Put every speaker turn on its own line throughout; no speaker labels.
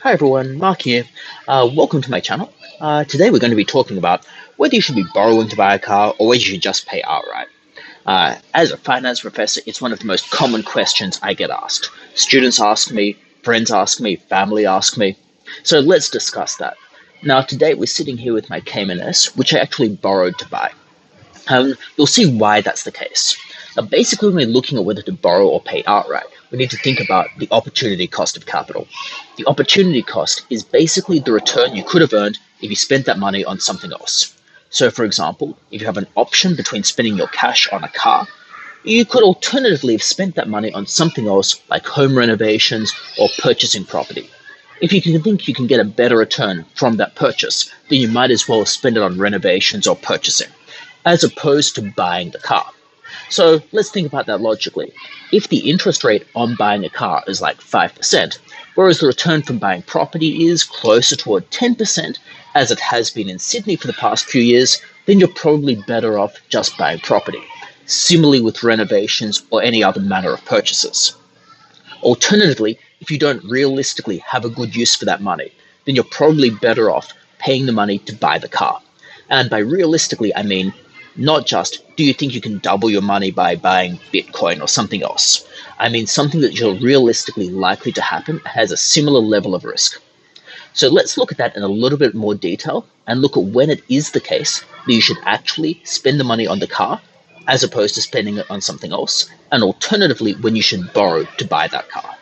Hi everyone, Mark here. Welcome to my channel. Today we're going to be talking about whether you should be borrowing to buy a car or whether you should just pay outright. As a finance professor, it's one of the most common questions I get asked. Students ask me, friends ask me, family ask me. So let's discuss that. Now today we're sitting here with my Cayman S, which I actually borrowed to buy. You'll see why that's the case. Now, basically, when we're looking at whether to borrow or pay outright, we need to think about the opportunity cost of capital. The opportunity cost is basically the return you could have earned if you spent that money on something else. So, for example, if you have an option between spending your cash on a car, you could alternatively have spent that money on something else like home renovations or purchasing property. If you can think you can get a better return from that purchase, then you might as well spend it on renovations or purchasing, as opposed to buying the car. So let's think about that logically. If the interest rate on buying a car is like 5%, whereas the return from buying property is closer toward 10%, as it has been in Sydney for the past few years, then you're probably better off just buying property. Similarly with renovations or any other manner of purchases. Alternatively, if you don't realistically have a good use for that money, then you're probably better off paying the money to buy the car. And by realistically, I mean not just, do you think you can double your money by buying Bitcoin or something else? I mean something that you're realistically likely to happen and has a similar level of risk. So let's look at that in a little bit more detail and look at when it is the case that you should actually spend the money on the car as opposed to spending it on something else, and alternatively when you should borrow to buy that car.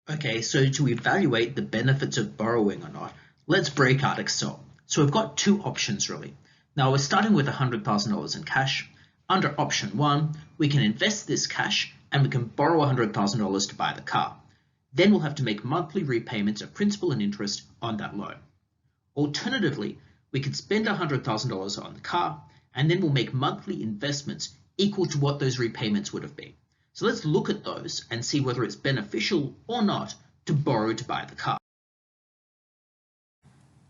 Okay, so to evaluate the benefits of borrowing or not, let's break out Excel. So we've got two options really. Now we're starting with $100,000 in cash. Under option 1, we can invest this cash and we can borrow $100,000 to buy the car. Then we'll have to make monthly repayments of principal and interest on that loan. Alternatively, we could spend $100,000 on the car and then we'll make monthly investments equal to what those repayments would have been. So let's look at those and see whether it's beneficial or not to borrow to buy the car.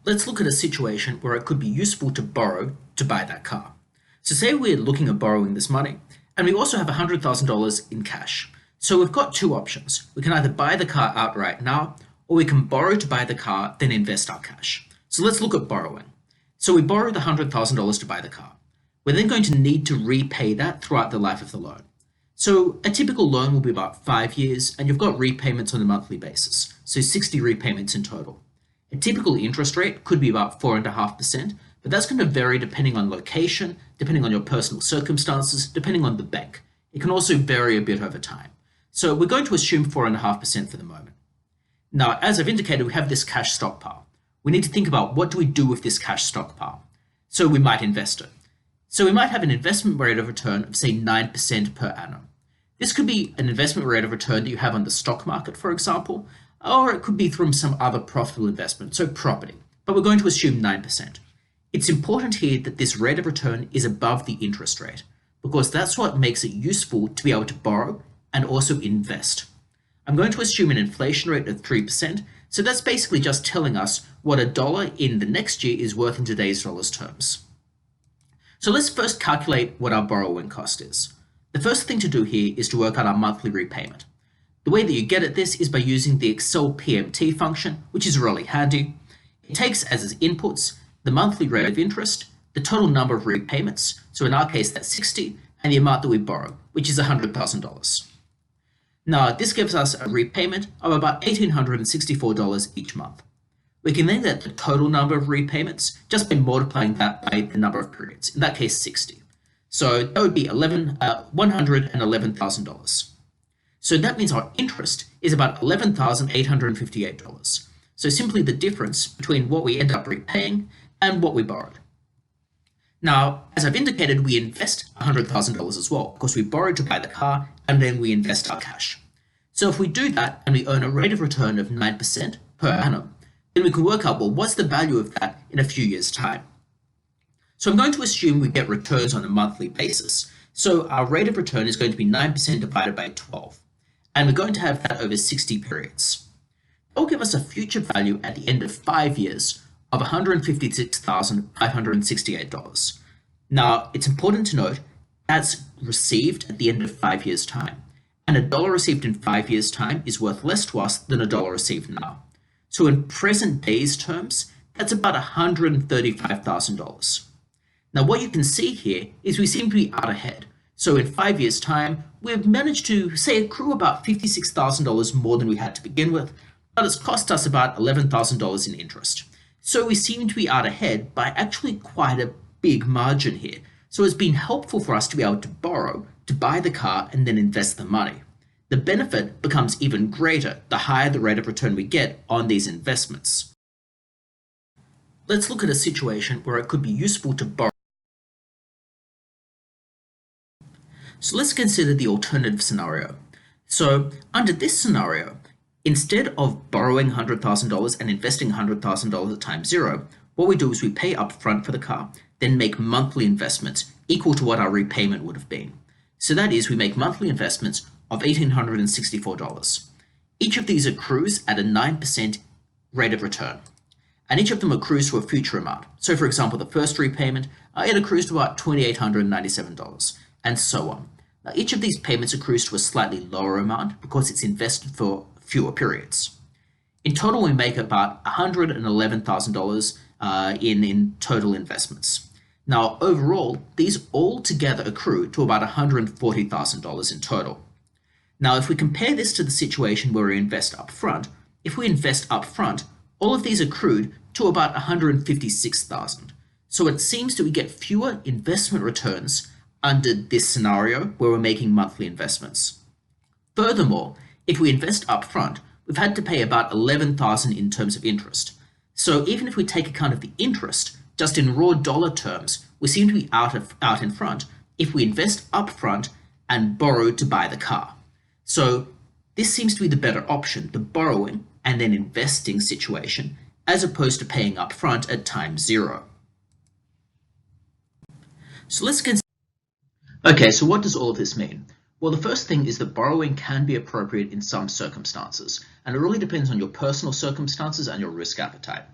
Let's look at a situation where it could be useful to borrow to buy that car. So say we're looking at borrowing this money, and we also have $100,000 in cash. So we've got two options. We can either buy the car outright now, or we can borrow to buy the car, then invest our cash. So let's look at borrowing. So we borrow the $100,000 to buy the car. We're then going to need to repay that throughout the life of the loan. So a typical loan will be about 5 years, and you've got repayments on a monthly basis. So 60 repayments in total. A typical interest rate could be about 4.5%, but that's going to vary depending on location, depending on your personal circumstances, depending on the bank. It can also vary a bit over time. So we're going to assume 4.5% for the moment. Now, as I've indicated, we have this cash stockpile. We need to think about what do we do with this cash stockpile. So we might invest it. So we might have an investment rate of return of say 9% per annum. This could be an investment rate of return that you have on the stock market, for example, or it could be from some other profitable investment, so property, but we're going to assume 9%. It's important here that this rate of return is above the interest rate, because that's what makes it useful to be able to borrow and also invest. I'm going to assume an inflation rate of 3%, so that's basically just telling us what a dollar in the next year is worth in today's dollars terms. So let's first calculate what our borrowing cost is. The first thing to do here is to work out our monthly repayment. The way that you get at this is by using the Excel PMT function, which is really handy. It takes as its inputs the monthly rate of interest, the total number of repayments, so in our case that's 60, and the amount that we borrow, which is $100,000. Now this gives us a repayment of about $1,864 each month. We can then get the total number of repayments just by multiplying that by the number of periods, in that case 60. So that would be $111,000. So that means our interest is about $11,858. So simply the difference between what we end up repaying and what we borrowed. Now, as I've indicated, we invest $100,000 as well, because we borrowed to buy the car and then we invest our cash. So if we do that and we earn a rate of return of 9% per annum, then we can work out, well, what's the value of that in a few years' time? So I'm going to assume we get returns on a monthly basis. So our rate of return is going to be 9% divided by 12. And we're going to have that over 60 periods. That will give us a future value at the end of 5 years of $156,568. Now, it's important to note that's received at the end of 5 years' time. And a dollar received in 5 years' time is worth less to us than a dollar received now. So in present day's terms, that's about $135,000. Now what you can see here is we seem to be out ahead. So in 5 years' time, we've managed to, say, accrue about $56,000 more than we had to begin with, but it's cost us about $11,000 in interest. So we seem to be out ahead by actually quite a big margin here. So it's been helpful for us to be able to borrow, to buy the car, and then invest the money. The benefit becomes even greater the higher the rate of return we get on these investments. Let's look at a situation where it could be useful to borrow. So let's consider the alternative scenario. So under this scenario, instead of borrowing $100,000 and investing $100,000 at time zero, what we do is we pay upfront for the car, then make monthly investments equal to what our repayment would have been. So that is, we make monthly investments of $1,864. Each of these accrues at a 9% rate of return, and each of them accrues to a future amount. So for example, the first repayment, it accrues to about $2,897, and so on. Now each of these payments accrues to a slightly lower amount because it's invested for fewer periods. In total, we make about $111,000 in total investments. Now overall, these all together accrue to about $140,000 in total. Now if we compare this to the situation where we invest upfront, if we invest upfront, all of these accrued to about $156,000. So it seems that we get fewer investment returns under this scenario where we're making monthly investments. Furthermore, if we invest upfront, we've had to pay about $11,000 in terms of interest. So even if we take account of the interest, just in raw dollar terms, we seem to be out in front if we invest upfront and borrow to buy the car. So this seems to be the better option, the borrowing and then investing situation, as opposed to paying upfront at time zero. So let's consider. Okay, so what does all of this mean? Well, the first thing is that borrowing can be appropriate in some circumstances, and it really depends on your personal circumstances and your risk appetite.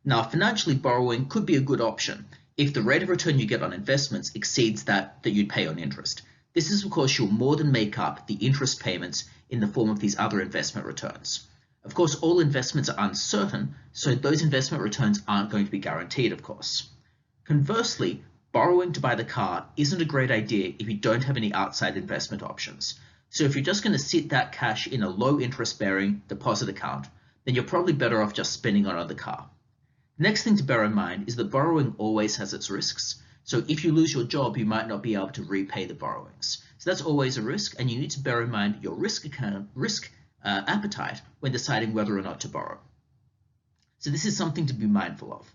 Now, financially borrowing could be a good option if the rate of return you get on investments exceeds that you'd pay on interest. This is because you'll more than make up the interest payments in the form of these other investment returns. Of course, all investments are uncertain, so those investment returns aren't going to be guaranteed, of course. Conversely, borrowing to buy the car isn't a great idea if you don't have any outside investment options. So if you're just going to sit that cash in a low interest bearing deposit account, then you're probably better off just spending it on the car. The next thing to bear in mind is that borrowing always has its risks. So if you lose your job, you might not be able to repay the borrowings. So that's always a risk, and you need to bear in mind your risk appetite when deciding whether or not to borrow. So this is something to be mindful of.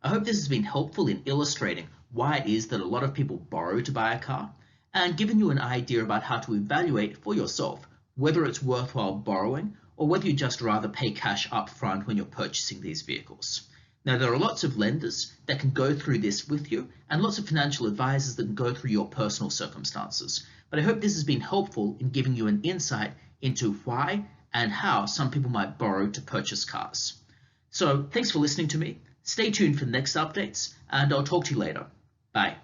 I hope this has been helpful in illustrating why it is that a lot of people borrow to buy a car, and given you an idea about how to evaluate for yourself whether it's worthwhile borrowing or whether you'd just rather pay cash up front when you're purchasing these vehicles. Now, there are lots of lenders that can go through this with you and lots of financial advisors that can go through your personal circumstances. But I hope this has been helpful in giving you an insight into why and how some people might borrow to purchase cars. So thanks for listening to me. Stay tuned for the next updates, and I'll talk to you later. Bye.